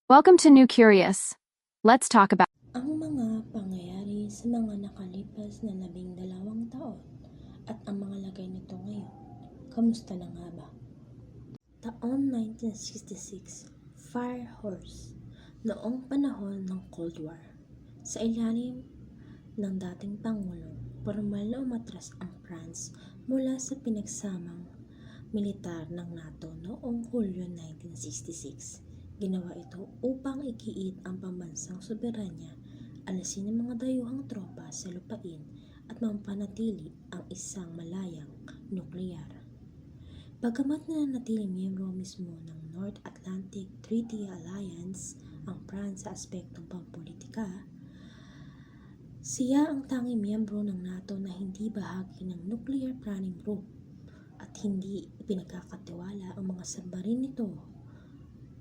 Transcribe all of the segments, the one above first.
Welcome to New Curious. Let's talk about Ang mga pangyayari sa mga nakalipas na 12 taon at ang mga lagay nito ngayon. Kamusta na nga ba? Taon 1966, Fire Horse, noong panahon ng Cold War. Sa ilalim ng dating Pangulo, formal na umatras ang France mula sa pinagsamang militar ng NATO noong Hulyo 1966. Ginawa ito upang igiit ang pambansang soberanya, alisin ang mga dayuhang tropa sa lupain at mampanatili ang isang malayang nuklear. Bagamat nananatiling miyembro mismo ng North Atlantic Treaty Alliance ang France sa aspektong pampolitika, siya ang tanging miyembro ng NATO na hindi bahagi ng Nuclear Planning Group at hindi ipinagkakatiwala ang mga submarine nito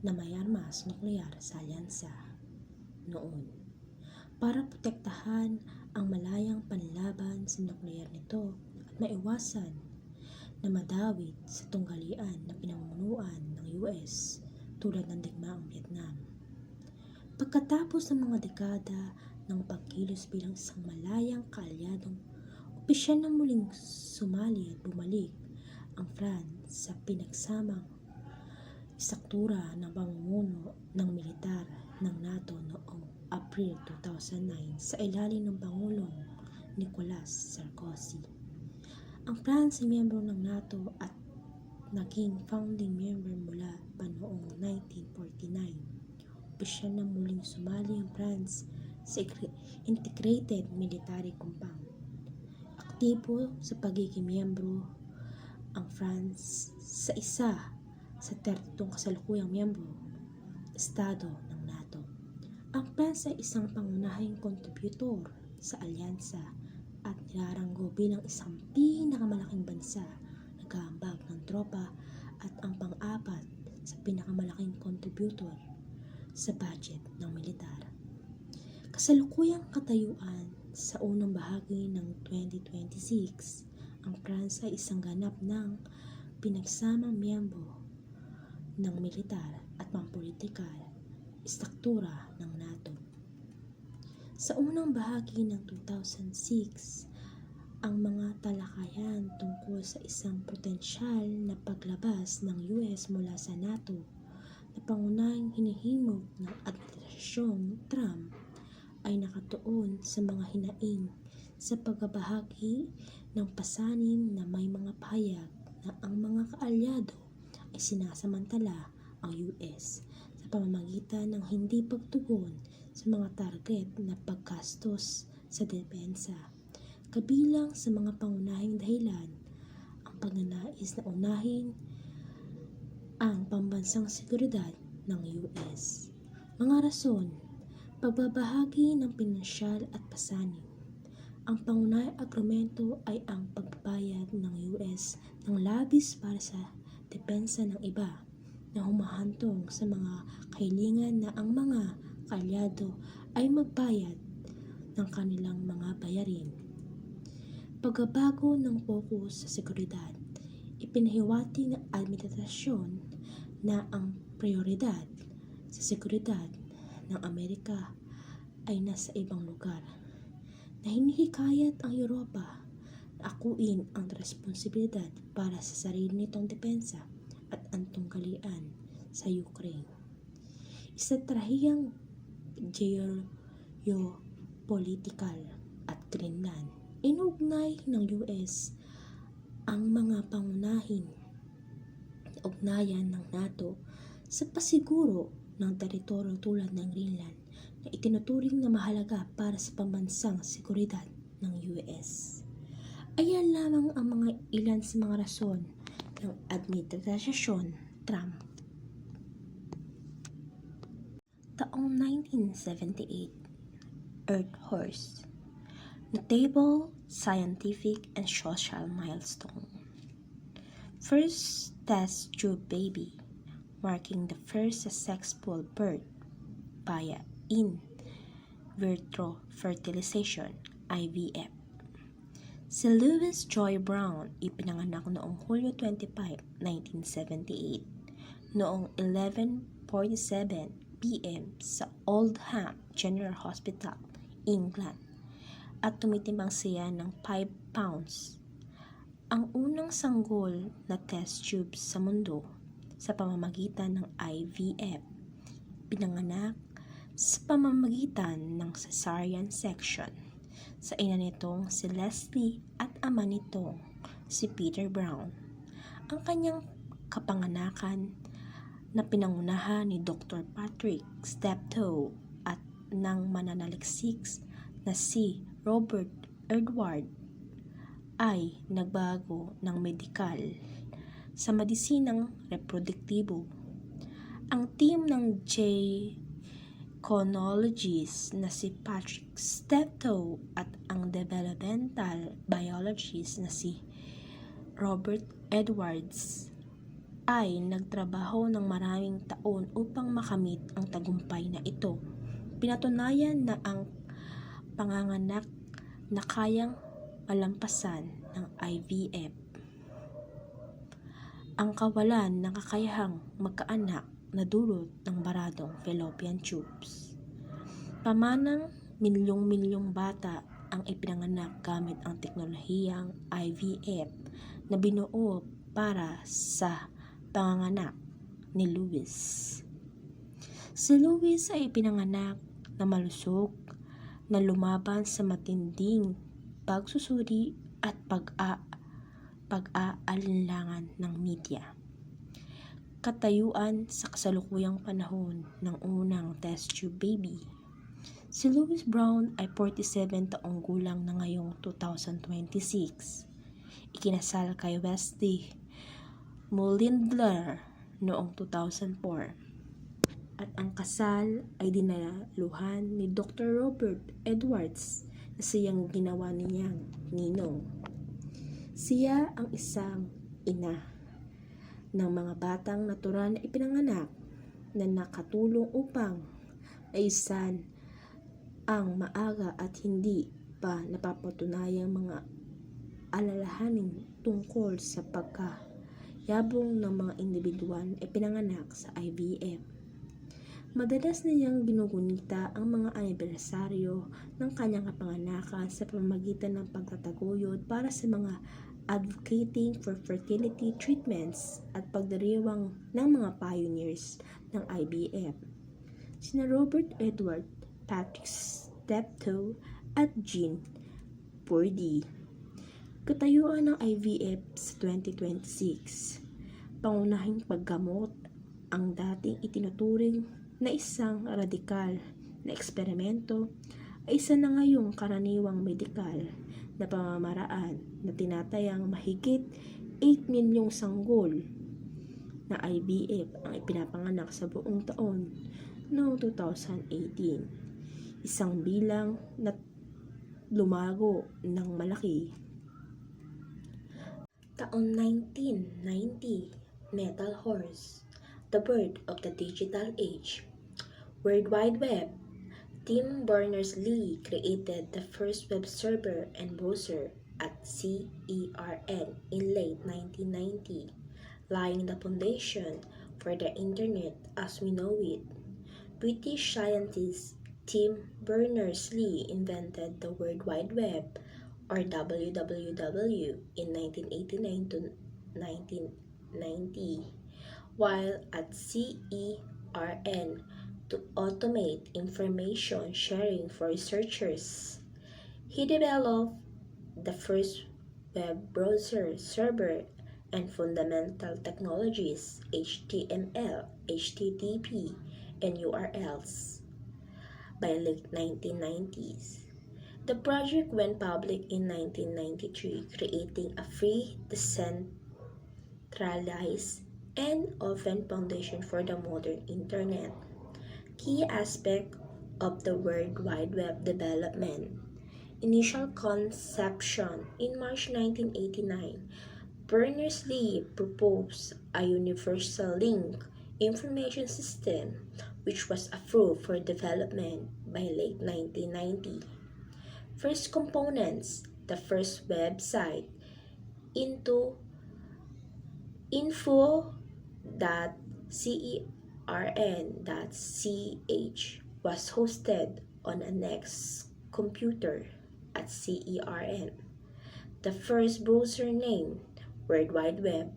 na may armas nuklear sa alyansa noon. Para protektahan ang malayang panlaban sa nuklear nito at maiwasan na madawit sa tunggalian na pinamumunuan ng US tulad ng digmaang Vietnam. Pagkatapos ng mga dekada ng pagkilos bilang isang malayang kaalyadong opisyal na muling sumali at bumalik ang France sa pinagsamang istruktura ng pamumuno ng militar ng NATO noong April 2009 sa ilalim ng Pangulong Nicolas Sarkozy. Ang France ay miyembro ng NATO at naging founding member mula pa noong 1949. Opisyal na muling sumali ang France sa Integrated Military Compound. Aktibo sa pagiging miyembro ang France sa isa sa 30 kasalukuyang miyembro estado ng NATO. Ang France ay isang pangunahing kontributor sa alyansa at nilaranggo bilang isang pinakamalaking bansa, nag-aambag ng tropa at ang pang-apat sa pinakamalaking kontributor sa budget ng militar. Kasalukuyang katayuan sa unang bahagi ng 2026, ang France ay isang ganap ng pinagsamang miyembro ng militar at pampolitikal istruktura ng NATO. Sa unang bahagi ng 2006, ang mga talakayan tungkol sa isang potensyal na paglabas ng US mula sa NATO na pangunahing hinihimok ng administrasyong Trump ay nakatuon sa mga hinaing sa pagbabahagi ng pasanin na may mga pahayag na ang mga kaalyado ay sinasamantala ang US sa pamamagitan ng hindi pagtugon sa mga target na paggastos sa depensa. Kabilang sa mga pangunahing dahilan ang pagnanais na unahin ang pambansang seguridad ng US. Mga rason, pagbabahagi ng pinansyal at pasanin. Ang pangunahing argumento ay ang pagbabayad ng US ng labis para sa depensa ng iba na humahantong sa mga kahilingan na ang mga kaalyado ay magbayad ng kanilang mga bayarin. Pagbabago ng pokus sa seguridad. Ipinahiwatig ng administrasyon na ang prioridad sa seguridad ng Amerika ay nasa ibang lugar, na hinihikayat ang Europa na akuin ang responsibilidad para sa sarili nitong depensa at ang tunggalian sa Ukraine. Estrathehiyang geopolitikal at Greenland. Inuugnay ng US ang mga pangunahing ugnayan ng NATO sa pasiguro ng teritoryo tulad ng Greenland na itinuturing na mahalaga para sa pambansang seguridad ng US. Ayan lamang ang mga ilan sa mga rason ng administrasyon Trump. Taong 1978, Earth Horse. Notable scientific and social milestone. First test tube baby, marking the first successful birth via in vitro fertilization, IVF. Si Louis Joy Brown ipinanganak noong Hulyo 25, 1978, noong 11:47 p.m. sa Oldham General Hospital, England, at tumitimbang siya ng 5 pounds. Ang unang sanggol na test tube sa mundo sa pamamagitan ng IVF, pinanganak sa pamamagitan ng cesarean section sa ina nitong si Leslie at ama nitong si Peter Brown. Ang kanyang kapanganakan na pinangunahan ni Dr. Patrick Steptoe at ng mananaliksik na si Robert Edward ay nagbago ng medikal sa medisinang reproduktibo. Ang team ng gynecologist na si Patrick Steptoe at ang developmental biologist na si Robert Edwards ay nagtrabaho ng maraming taon upang makamit ang tagumpay na ito. Pinatunayan na ang panganganak na kayang malampasan ng IVF, ang kawalan ng kakayahang magkaanak na dulot ng baradong fallopian tubes. Pamanang milyong-milyong bata ang ipinanganak gamit ang teknolohiyang IVF na binuo para sa panganganak ni Louis. Si Louis ay ipinanganak na malusog, na lumaban sa matinding pagsusuri at pag-aalinlangan ng media. Katayuan sa kasalukuyang panahon ng unang test tube baby. Si Louis Brown ay 47 taong gulang na ngayong 2026. Ikinasal kay Wesley Mulindler noong 2004. At ang kasal ay dinaluhan ni Dr. Robert Edwards na siyang ginawa niyang ninong. Siya ang isang ina ng mga batang natural na ipinanganak na nakatulong upang aisan ang maaga at hindi pa napapatunayang mga alalahanin tungkol sa pagkayabong ng mga individual na ipinanganak sa IVF. Madalas niyang ginugunita ang mga anibersaryo ng kanyang kapanganakan sa pamamagitan ng pagtataguyod para sa mga advocating for fertility treatments at pagdiriwang ng mga pioneers ng IVF, sina Robert Edward, Patrick Steptoe at Jean Purdy. Katayuan ng IVF sa 2026, pangunahing paggamot ang dating itinuturing na isang radikal na eksperimento ay isa na ngayong karaniwang medikal na pamamaraan na tinatayang mahigit 8 milyong sanggol na IVF ang ipinapanganak sa buong taon noong 2018, isang bilang na lumago ng malaki. Taon 1990, Metal Horse, the birth of the digital age. World Wide Web. Tim Berners-Lee created the first web server and browser at CERN in late 1990, laying the foundation for the internet as we know it. British scientist Tim Berners-Lee invented the World Wide Web, or WWW, in 1989 to 1990, while at CERN to automate information sharing for researchers. He developed the first web browser server and fundamental technologies HTML, HTTP, and URLs. By late 1990s, the project went public in 1993, creating a free, decentralized, and open foundation for the modern internet. Key aspect of the World Wide Web development. Initial conception. In March 1989, Berners-Lee proposed a universal link information system which was approved for development by late 1990. First components. The first website into info.cer was hosted on a Next computer at CERN. The first browser named World Wide Web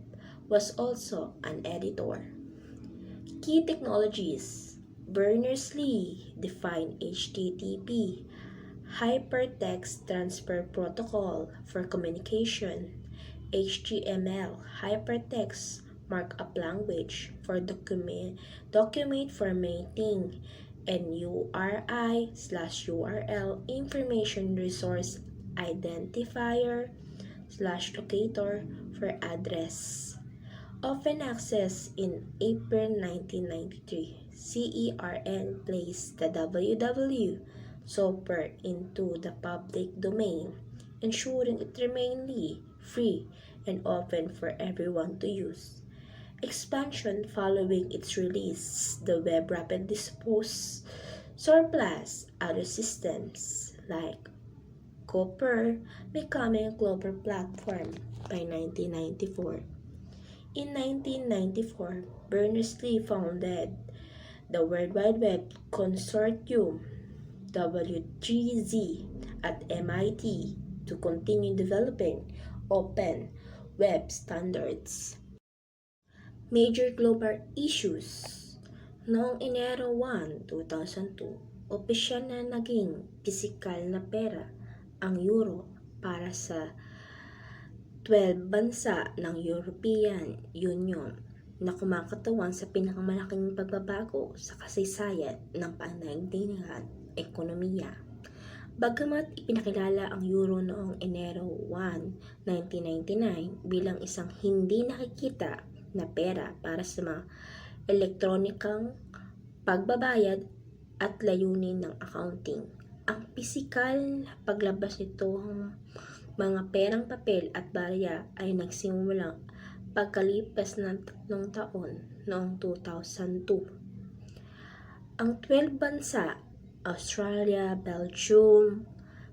was also an editor. Key technologies: Berners-Lee defined HTTP, Hypertext Transfer Protocol for communication, HTML, Hypertext Markup Language for document formatting, and URI/URL Information Resource Identifier /locator for address. Often accessed in April 1993, CERN placed the WWW software into the public domain, ensuring it remained free and open for everyone to use. Expansion following its release, the web rapidly surpassed other systems like Copper, becoming a global platform by 1994. In 1994, Berners-Lee founded the World Wide Web Consortium, WGZ, at MIT to continue developing open web standards. Major global issues. Noong Enero 1, 2002, opisyal na naging pisikal na pera ang euro para sa 12 bansa ng European Union na kumakatawan sa pinakamalaking pagbabago sa kasaysayan ng pandaigdigang ekonomiya. Bagamat ipinakilala ang euro noong Enero 1, 1999 bilang isang hindi nakikita na pera para sa mga elektronikang pagbabayad at layunin ng accounting, ang pisikal na paglabas nitong mga perang papel at barya ay nagsimulang pagkalipas ng 3 taon noong 2002. Ang 12 bansa, Australia, Belgium,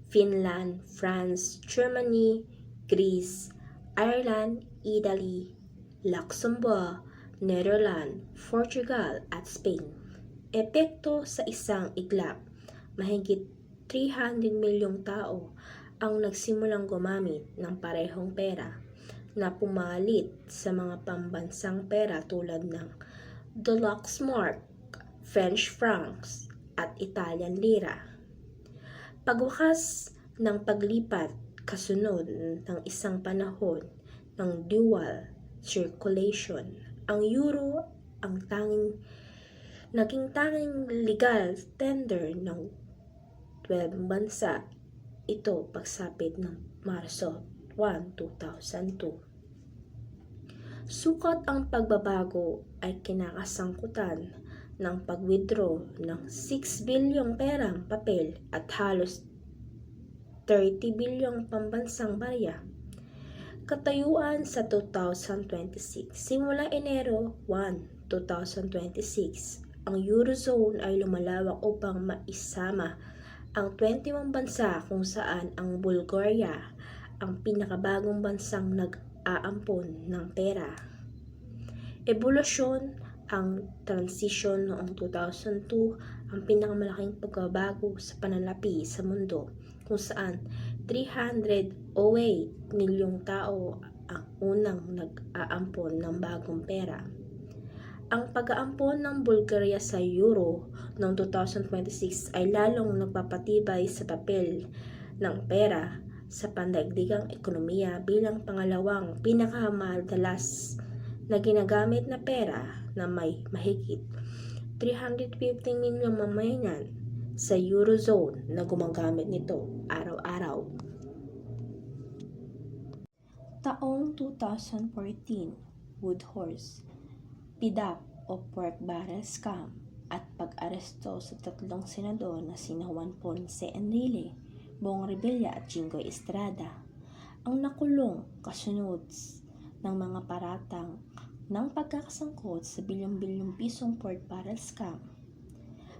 Finland, France, Germany, Greece, Ireland, Italy, Luxembourg, Netherlands, Portugal at Spain. Epekto sa isang iglap, mahigit 300 milyong tao ang nagsimulang gumamit ng parehong pera na pumalit sa mga pambansang pera tulad ng the Luxembourg, French francs at Italian lira. Pagwakas ng paglipat kasunod ng isang panahon ng dual circulation, ang euro ang naging tanging legal tender ng 12 bansa. Ito pagsapit ng Marso 1, 2002. Sukat ang pagbabago ay kinakasangkutan ng pag-withdraw ng 6 bilyong perang papel at halos 30 bilyong pambansang barya. Katayuan sa 2026. Simula Enero 1, 2026, ang Eurozone ay lumalawak upang maisama ang 21 bansa kung saan ang Bulgaria ang pinakabagong bansang nag-aampon ng pera. Ebolusyon. Ang transition noong 2002 ang pinakamalaking pagbabago sa pananalapi sa mundo kung saan 308 milyong tao ang unang nag-aampon ng bagong pera. Ang pag-aampon ng Bulgaria sa euro noong 2026 ay lalong nagpapatibay sa papel ng pera sa pandaigdigang ekonomiya bilang pangalawang pinakamadalas na ginagamit na pera na may mahigit 350 milyong mamamayan sa Eurozone na gumagamit nito araw-araw. Taong 2014, Woodhorse, PDAP o Pork Barrel Scam at pag-aresto sa 3 senador na sina Juan Ponce Enrile, Bong Revilla at Jinggoy Estrada ang nakulong kasunod ng mga paratang ng pagkakasangkot sa bilyong-bilyong pisong pork barrel scam.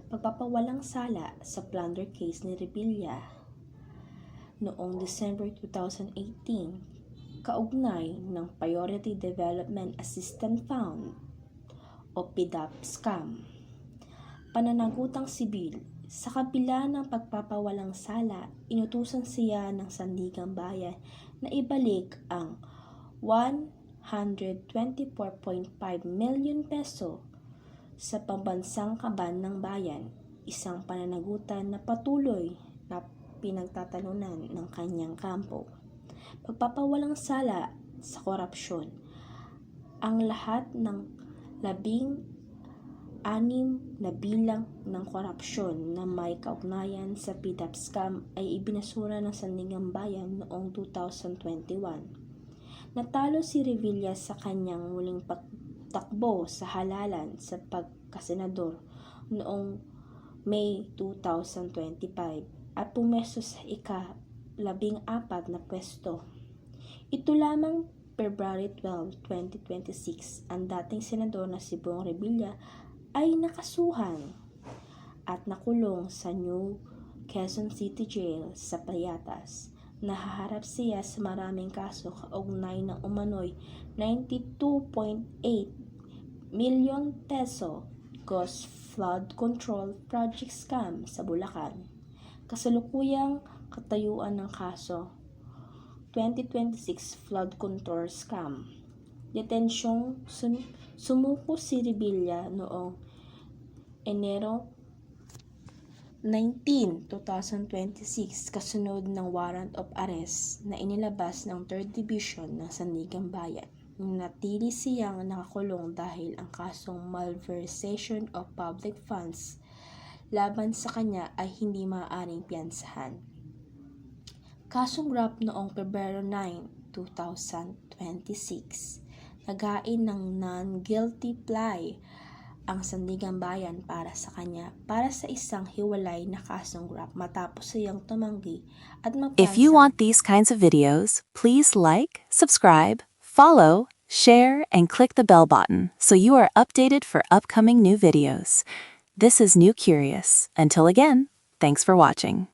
Pagpapawalang sala sa plunder case ni Revilla noong December 2018 kaugnay ng Priority Development Assistance Fund o PDAP scam. Pananagutang sibil. Sa kabila ng pagpapawalang sala, inutusan siya ng Sandigang Bayan na ibalik ang 124.5 million peso sa pambansang kaban ng bayan, isang pananagutan na patuloy na pinagtatalunan ng kanyang kampo. Pagpapawalang sala sa korupsyon. Ang lahat ng 16 na bilang ng korupsyon na may kaugnayan sa PDAP scam ay ibinasura ng Sandigang Bayan noong 2021. Natalo si Revilla sa kanyang muling pagtakbo sa halalan sa pagkasenador noong May 2025 at pumesto sa ika-14 na pwesto. Ito lamang February 12, 2026, ang dating senador na si Bong Revilla ay nakasuhan at nakulong sa New Quezon City Jail sa Payatas. Nahaharap siya sa maraming kaso kaugnay ng umano'y 92.8 million peso ghost flood control project scam sa Bulacan. Kasalukuyang katayuan ng kaso 2026 flood control scam. Detensyong sumuko si Revilla noong Enero 19, 2026 kasunod ng warrant of arrest na inilabas ng 3rd Division ng Sandigang Bayan. Natili siyang nakakulong dahil ang kasong malversation of public funds laban sa kanya ay hindi maaaring piyansahan. Kasong GRAP noong Pebrero 9, 2026. Naghain ng non-guilty plea ang Sandigang Bayan para sa kanya para sa isang hiwalay na kasong GRAP matapos siyang tumanggi at If you want these kinds of videos, please like, subscribe, follow, share, and click the bell button so you are updated for upcoming new videos. This is New Curious. Until again, thanks for watching.